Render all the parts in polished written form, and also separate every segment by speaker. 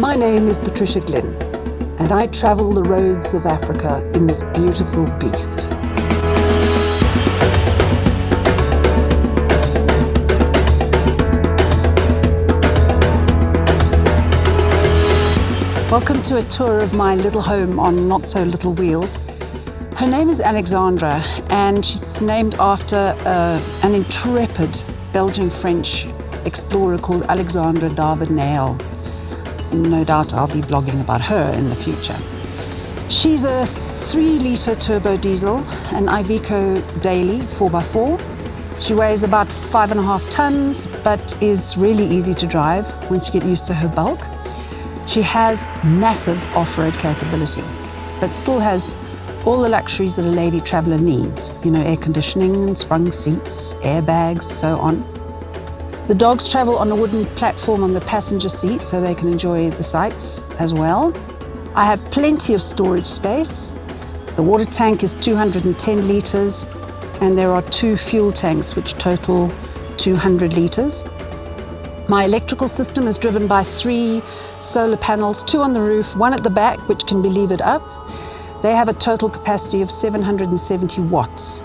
Speaker 1: My name is Patricia Glynn, and I travel the roads of Africa in this beautiful beast. Welcome to a tour of my little home on not-so-little wheels. Her name is Alexandra, and she's named after an intrepid Belgian-French explorer called Alexandra David Neel. No doubt I'll be blogging about her in the future. She's a 3-litre turbo diesel, an Iveco daily 4x4. She weighs about 5.5 tons, but is really easy to drive once you get used to her bulk. She has massive off-road capability, but still has all the luxuries that a lady traveller needs. You know, air conditioning and sprung seats, airbags, so on. The dogs travel on a wooden platform on the passenger seat so they can enjoy the sights as well. I have plenty of storage space. The water tank is 210 litres, and there are 2 fuel tanks which total 200 litres. My electrical system is driven by 3 solar panels, 2 on the roof, 1 at the back, which can be levered up. They have a total capacity of 770 watts,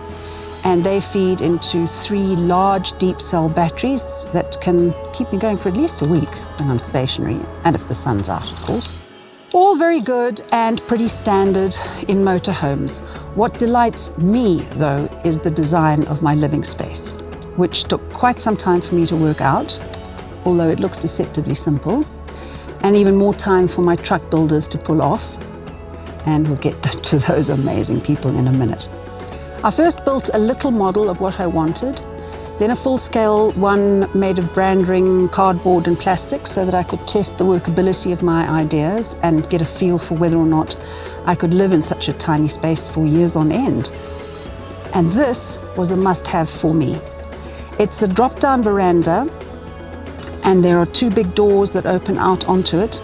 Speaker 1: and they feed into 3 large deep cell batteries that can keep me going for at least a week when I'm stationary, and if the sun's out, of course. All very good and pretty standard in motorhomes. What delights me, though, is the design of my living space, which took quite some time for me to work out, although it looks deceptively simple, and even more time for my truck builders to pull off, and we'll get to those amazing people in a minute. I first built a little model of what I wanted, then a full-scale one made of brand ring, cardboard and plastic so that I could test the workability of my ideas and get a feel for whether or not I could live in such a tiny space for years on end. And this was a must-have for me. It's a drop-down veranda, and there are 2 big doors that open out onto it.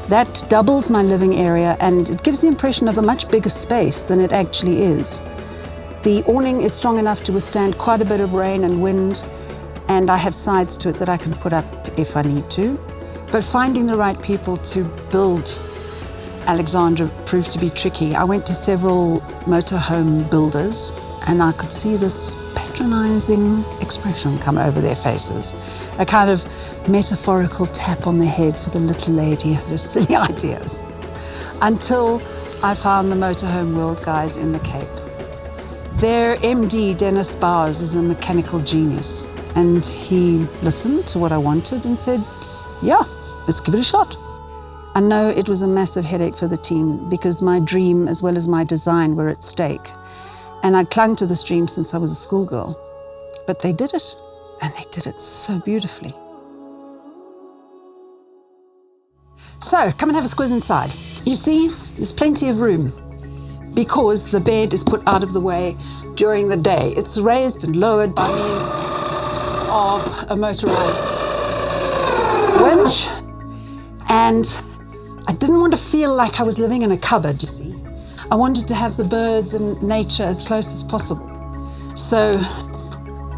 Speaker 1: That doubles my living area, and it gives the impression of a much bigger space than it actually is. The awning is strong enough to withstand quite a bit of rain and wind, and I have sides to it that I can put up if I need to. But finding the right people to build Alexandra proved to be tricky. I went to several motorhome builders, and I could see this patronizing expression come over their faces. A kind of metaphorical tap on the head for the little lady who has silly ideas. Until I found the Motorhome-World guys in the Cape. Their MD, Dennis Bowers, is a mechanical genius, and he listened to what I wanted and said, yeah, let's give it a shot. I know it was a massive headache for the team because my dream as well as my design were at stake. And I'd clung to this dream since I was a schoolgirl. But they did it, and they did it so beautifully. So, come and have a squiz inside. You see, there's plenty of room because the bed is put out of the way during the day. It's raised and lowered by means of a motorized winch. And I didn't want to feel like I was living in a cupboard, you see. I wanted to have the birds and nature as close as possible. So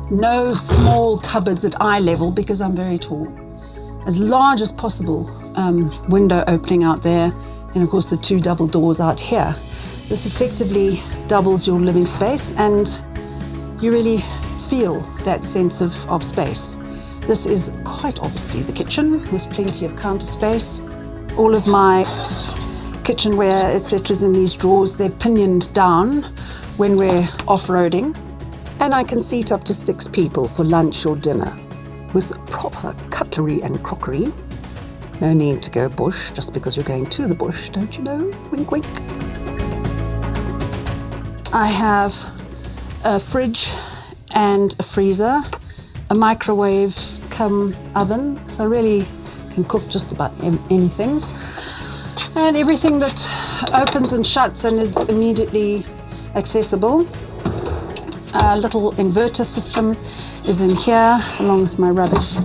Speaker 1: no small cupboards at eye level because I'm very tall. As large as possible, window opening out there, and of course the 2 double doors out here. This effectively doubles your living space, and you really feel that sense of space. This is quite obviously the kitchen with plenty of counter space. All of my kitchenware, etc. is in these drawers. They're pinioned down when we're off-roading. And I can seat up to 6 people for lunch or dinner with proper cutlery and crockery. No need to go bush just because you're going to the bush, don't you know? Wink, wink. I have a fridge and a freezer, a microwave cum oven, so I really can cook just about anything. And everything that opens and shuts and is immediately accessible. A little inverter system is in here, along with my rubbish.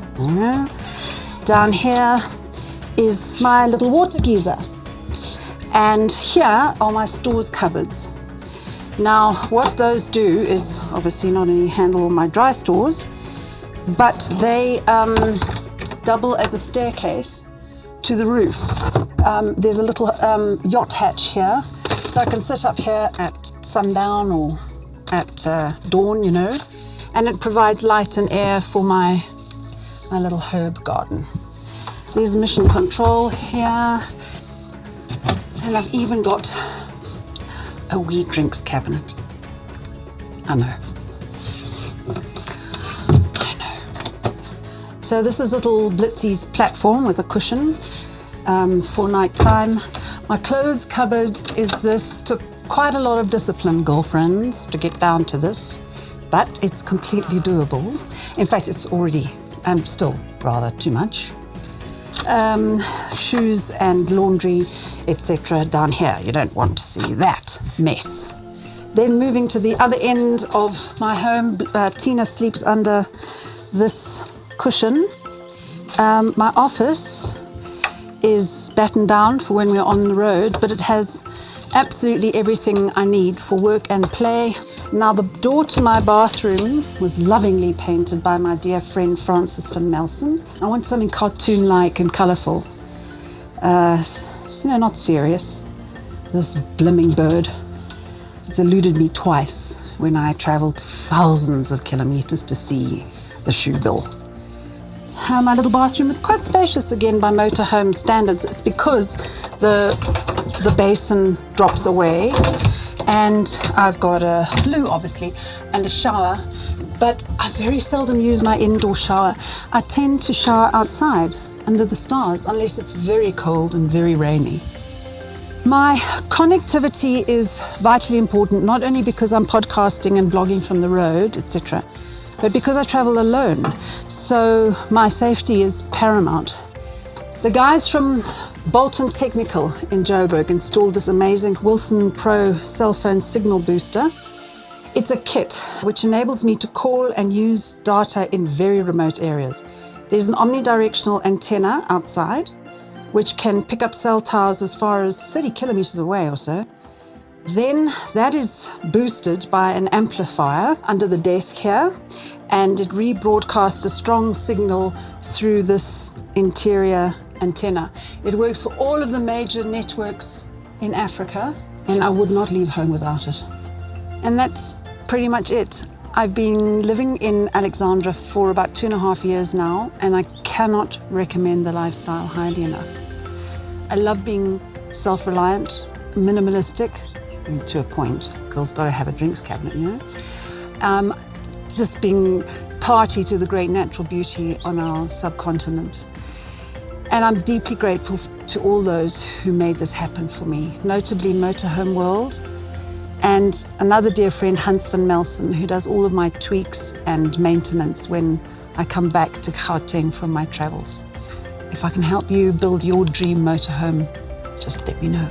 Speaker 1: Down here is my little water geyser. And here are my stores cupboards. Now, what those do is obviously not only handle all my dry stores, but they double as a staircase to the roof. There's a little yacht hatch here, so I can sit up here at sundown or at dawn, you know, and it provides light and air for my little herb garden. There's mission control here, and I've even got a wee drinks cabinet. I know. So this is little Blitzy's platform with a cushion for night time. My clothes cupboard is this. Took quite a lot of discipline, girlfriends, to get down to this, but it's completely doable. In fact, it's already still rather too much. Shoes and laundry, etc. down here. You don't want to see that mess. Then moving to the other end of my home, Tina sleeps under this cushion. My office is battened down for when we're on the road, but it has absolutely everything I need for work and play. Now, the door to my bathroom was lovingly painted by my dear friend Francis van Melson. I want something cartoon-like and colourful. Not serious. This blimming bird. It's eluded me twice when I travelled thousands of kilometres to see the shoe bill. My little bathroom is quite spacious again by motorhome standards. It's because the basin drops away, and I've got a loo, obviously, and a shower, but I very seldom use my indoor shower. I tend to shower outside under the stars unless it's very cold and very rainy. My connectivity is vitally important, not only because I'm podcasting and blogging from the road, etc., but because I travel alone, so my safety is paramount. The guys from Bolton Technical in Joburg installed this amazing Wilson Pro cell phone signal booster. It's a kit which enables me to call and use data in very remote areas. There's an omnidirectional antenna outside, which can pick up cell towers as far as 30 kilometers away or so. Then that is boosted by an amplifier under the desk here, and it rebroadcasts a strong signal through this interior antenna. It works for all of the major networks in Africa, and I would not leave home without it. And that's pretty much it. I've been living in Alexandra for about 2.5 years now, and I cannot recommend the lifestyle highly enough. I love being self-reliant, minimalistic, to a point. Girl's got to have a drinks cabinet, you know? Just being party to the great natural beauty on our subcontinent. And I'm deeply grateful to all those who made this happen for me, notably Motorhome-World, and another dear friend, Hans van Melson, who does all of my tweaks and maintenance when I come back to Gauteng from my travels. If I can help you build your dream motorhome, just let me know.